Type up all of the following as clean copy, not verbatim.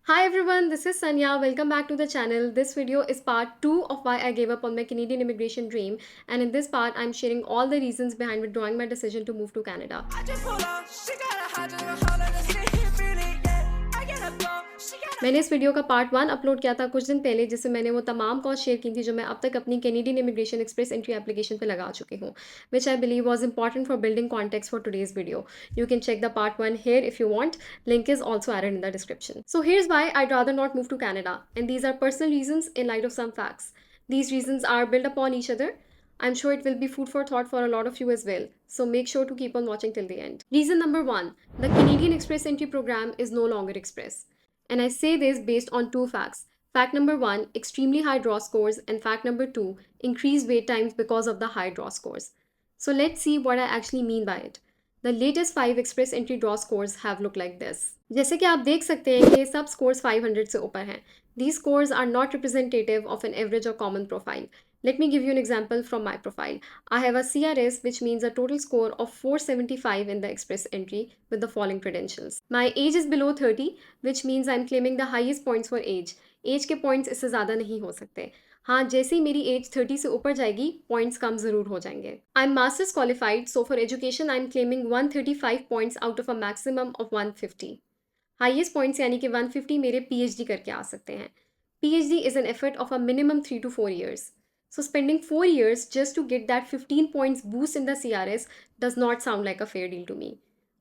Hi everyone, this is Sanya. Welcome back to the channel. This video is part 2 of why I gave up on my Canadian immigration dream, and in this part I'm sharing all the reasons behind withdrawing my decision to move to Canada. मैंने इस video का part 1 upload किया था कुछ दिन पहले, जिसमें मैंने वो तमाम कॉस्ट शेयर की थी जो मैं अब तक अपनी Canadian immigration express entry application पे लगा चुकी हूँ, which I believe was important for building context for today's video. You can check the part 1 here if you want. Link is also added in the description. So here's why I'd rather not move to Canada, and these are personal reasons in light of some facts. These reasons are built upon each other. I'm sure it will be food for thought for a lot of you as well, so make sure to keep on watching till the end. Reason number 1, the Canadian Express Entry program is no longer express. And I say this based on two facts. Fact number 1, extremely high draw scores, and fact number 2, increased wait times because of the high draw scores. So let's see what I actually mean by it. The latest 5 express entry draw scores have looked like this. जैसे कि आप देख सकते हैं कि सब scores 500 से ऊपर हैं. These scores are not representative of an average or common profile. Let me give you an example from my profile. I have a CRS, which means a total score of 475 in the express entry with the following credentials. My age is below 30, which means I'm claiming the highest points for age. Age के points इससे ज़्यादा नहीं हो सकते. हाँ, जैसे ही मेरी as 30 से ऊपर जाएगी, पॉइंट्स कम ज़रूर हो जाएंगे. I am masters qualified, so for education I am claiming 135 points out of a maximum of 150. Highest points यानी कि 150 मेरे पीएचडी करके आ सकते हैं. PhD is an effort of a minimum 3 to 4 years. So spending 4 years just to get that 15 points boost in the CRS does not sound like a fair deal to me.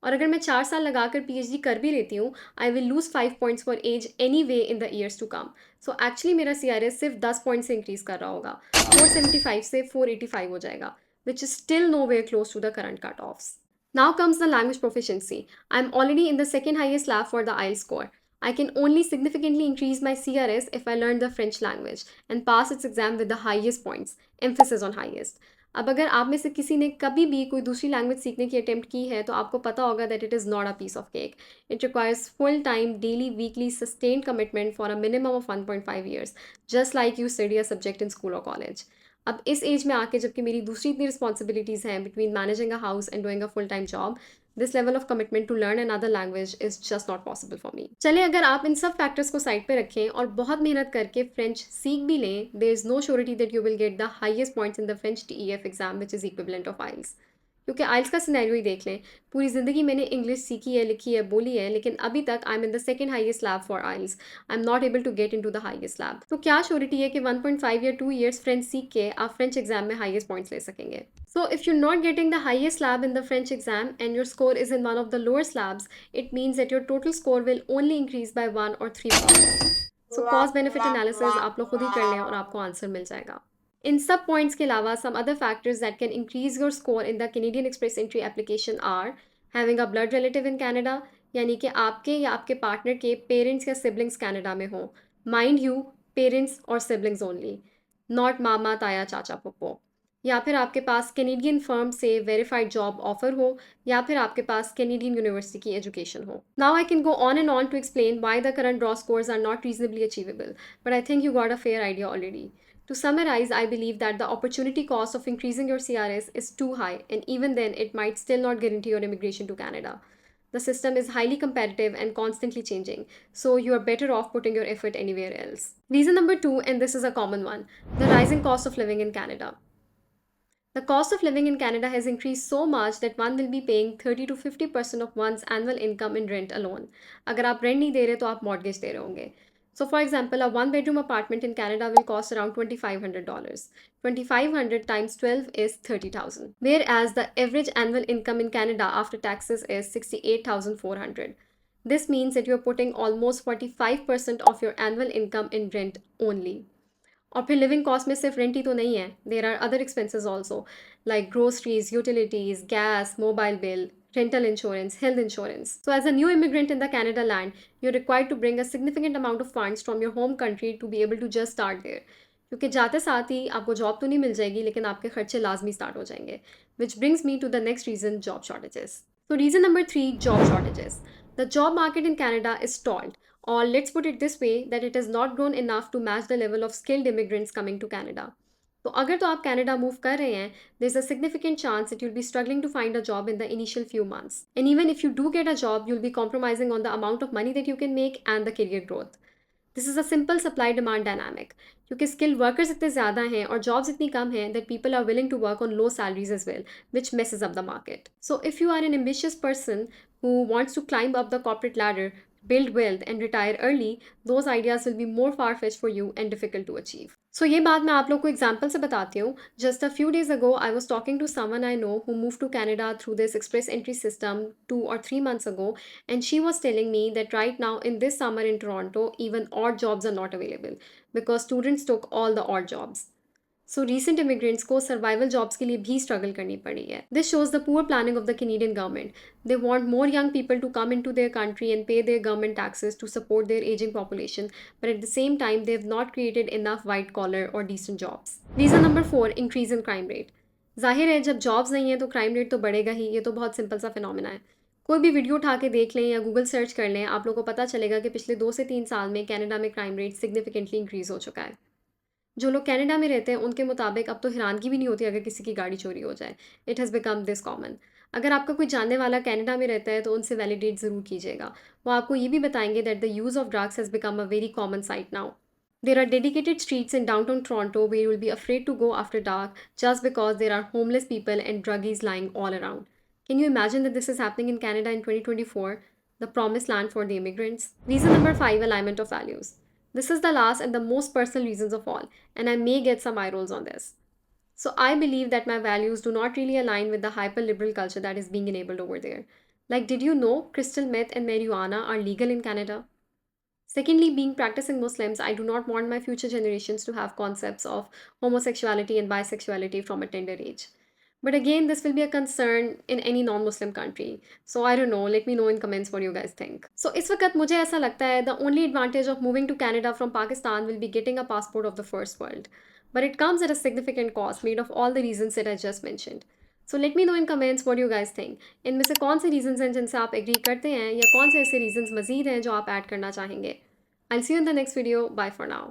और अगर मैं 4 साल लगाकर PhD कर भी लेती हूँ, I will lose 5 points for as any way in the years to come. So actually मेरा CRS सिर्फ 10 पॉइंट से इंक्रीज कर रहा होगा. 475 से 485 हो जाएगा, which is still nowhere close to the current cut offs. Now comes the language proficiency. I'm already in the second highest lab for the IELTS score. I can only significantly increase my CRS if I learn the French language and pass its exam with the highest points. Emphasis on highest. अब अगर आप में से किसी ने कभी भी कोई दूसरी लैंग्वेज सीखने की अटेम्प्ट की है, तो आपको पता होगा that it is not a piece of cake. It requires full time daily weekly sustained commitment for a minimum of 1.5 years, just like you study a subject in school और college. अब इस as में आके जबकि मेरी दूसरी इतनी responsibilities हैं between managing a house and doing a full time job, this level of commitment to learn another language is just not possible for me. चले, अगर आप इन सब फैक्टर्स को साइड पे रखें और बहुत मेहनत करके फ्रेंच सीख भी लें, there is no surety that you will get the highest points in the French TEF exam which is equivalent of IELTS. क्योंकि आइल्स का सिनेरियो ही देख लें. पूरी ज़िंदगी मैंने इंग्लिश सीखी है, लिखी है, बोली है, लेकिन अभी तक I am in the second highest lab for IELTS. I am not able to get into the highest lab. तो क्या श्योरिटी है कि 1.5 या 2 years फ्रेंच सीख के आप फ्रेंच एग्जाम में हाईएस्ट पॉइंट्स ले सकेंगे? So if you're not getting the highest slab in the French exam and your score is in one of the lower slabs, it means that your total score will only increase by 1 or 3 points. So cost benefit analysis आप लोग खुद ही कर लें और आपको answer मिल जाएगा. इन सब points के अलावा some other factors that can increase your score in the Canadian Express Entry application are having a blood relative in Canada, यानी कि आपके या आपके पार्टनर के पेरेंट्स या सिबलिंग्स कनाडा में हों. माइंड यू, पेरेंट्स और सिबलिंग्स ओनली, नॉट मामा ताया चाचा पप्पो. या फिर आपके पास कैनेडियन फर्म से वेरीफाइड जॉब ऑफर हो, या फिर आपके पास कैनेडियन यूनिवर्सिटी की एजुकेशन हो. Now I can go on and on to explain why the current draw scores are not reasonably achievable, but I think you got a fair idea already. To summarize, I believe that the opportunity cost of increasing your CRS is too high, and even then, it might still not guarantee your immigration to Canada. The system is highly competitive and constantly changing, so you are better off putting your effort anywhere else. Reason number 2, and this is a common one, the rising cost of living in Canada. The cost of living in Canada has increased so much that one will be paying 30 to 50% of one's annual income in rent alone. अगर आप rent नहीं दे रहे तो आप mortgage दे रहे होंगे. So for example, a one-bedroom apartment in Canada will cost around $2,500. 2,500 times 12 is 30,000. Whereas the average annual income in Canada after taxes is 68,400. This means that you're putting almost 45% of your annual income in rent only. और फिर living cost में सिर्फ rent ही तो नहीं है, there are other expenses also, like groceries, utilities, gas, mobile bill, rental insurance, health insurance. So as a new immigrant in the Canada land, you're required to bring a significant amount of funds from your home country to be able to just start there. क्योंकि जाते साथ ही आपको job तो नहीं मिल जाएगी, लेकिन आपके खर्चे लाजमी स्टार्ट हो जाएंगे. Which brings me to the next reason, job shortages. So reason number 3, job shortages. The job market in Canada is stalled, or let's put it this way, that it has not grown enough to match the level of skilled immigrants coming to Canada. तो अगर तो आप Canada move कर रहे हैं, there is a significant chance that you'll be struggling to find a job in the initial few months. And even if you do get a job, you'll be compromising on the amount of money that you can make and the career growth. This is a simple supply demand dynamic, क्योंकि skilled workers इतने ज़्यादा हैं और jobs इतनी कम हैं that people are willing to work on low salaries as well, which messes up the market. So if you are an ambitious person who wants to climb up the corporate ladder, build wealth and retire early, those ideas will be more far-fetched for you and difficult to achieve. So ये बात मैं आप लोग को example से बताती हूँ. Just a few days ago, I was talking to someone I know who moved to Canada through this express entry system 2 or 3 months ago, and she was telling me that right now in this summer in Toronto, even odd jobs are not available because students took all the odd jobs. So recent immigrants को survival jobs के लिए भी struggle करनी पड़ी है. This shows the poor planning of the Canadian government. They want more young people to come into their country and pay their government taxes to support their aging population, but at the same time they have not created enough white collar और decent jobs. Reason number 4, increase in crime rate. जाहिर है जब jobs नहीं है तो crime rate तो बढ़ेगा ही. ये तो बहुत सिंपल सा फिनोमिना है. कोई भी वीडियो उठा के देख लें या गूगल सर्च कर लें, आप लोगों को पता चलेगा कि पिछले 2 से 3 साल में कनाडा में क्राइम रेट सिग्निफिकेंटली इंक्रीज हो चुका है. जो लोग कनाडा में रहते हैं उनके मुताबिक अब तो हैरानगी भी नहीं होती अगर किसी की गाड़ी चोरी हो जाए. It has become this common. अगर आपका कोई जानने वाला कनाडा में रहता है तो उनसे वैलिडेट ज़रूर कीजिएगा. वो आपको ये भी बताएंगे that the use of drugs has become a very common site now. There are dedicated streets in downtown Toronto where you will be afraid to go after dark just because there are homeless people and druggies lying all around. Can you imagine that this is happening in Canada in 2024, the promised land for the immigrants? Reason number 5, alignment of values. This is the last and the most personal reasons of all, and I may get some eye rolls on this. So, I believe that my values do not really align with the hyper liberal culture that is being enabled over there. Like, did you know crystal meth and marijuana are legal in Canada? Secondly, being practicing Muslims, I do not want my future generations to have concepts of homosexuality and bisexuality from a tender age. But again, this will be a concern in any non-Muslim country. So I don't know, let me know in comments what you guys think. So इस वक्त मुझे ऐसा लगता है the only advantage of moving to Canada from Pakistan will be getting a passport of the first world. But it comes at a significant cost made of all the reasons that I just mentioned. So let me know in comments what you guys think. इनमें से कौन से reasons हैं जिनसे आप agree करते हैं या कौन से ऐसे reasons मज़ीद हैं जो आप add करना चाहेंगे. I'll see you in the next video. Bye for now.